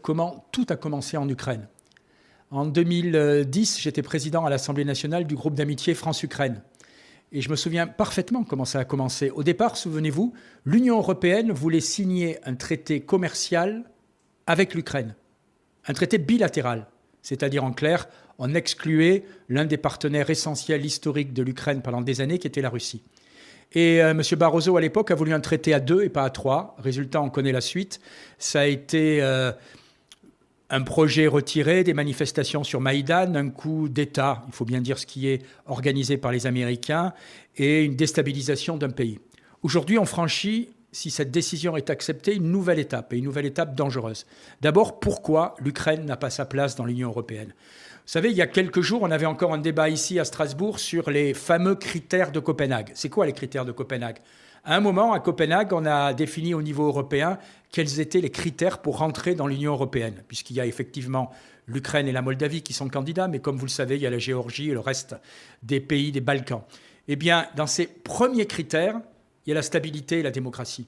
Comment tout a commencé en Ukraine. En 2010, j'étais président à l'Assemblée nationale du groupe d'amitié France-Ukraine. Et je me souviens parfaitement comment ça a commencé. Au départ, souvenez-vous, l'Union européenne voulait signer un traité commercial avec l'Ukraine. Un traité bilatéral. C'est-à-dire, en clair, on excluait l'un des partenaires essentiels historiques de l'Ukraine pendant des années, qui était la Russie. Et M. Barroso, à l'époque, a voulu un traité à 2 et pas à 3. Résultat, on connaît la suite. Ça a été un projet retiré, des manifestations sur Maïdan, un coup d'État, il faut bien dire ce qui est organisé par les Américains, et une déstabilisation d'un pays. Aujourd'hui, on franchit, si cette décision est acceptée, une nouvelle étape, et une nouvelle étape dangereuse. D'abord, pourquoi l'Ukraine n'a pas sa place dans l'Union européenne ? Vous savez, il y a quelques jours, on avait encore un débat ici à Strasbourg sur les fameux critères de Copenhague. C'est quoi les critères de Copenhague ? À un moment, à Copenhague, on a défini au niveau européen quels étaient les critères pour rentrer dans l'Union européenne, puisqu'il y a effectivement l'Ukraine et la Moldavie qui sont candidats, mais comme vous le savez, il y a la Géorgie et le reste des pays des Balkans. Eh bien, dans ces premiers critères, il y a la stabilité et la démocratie.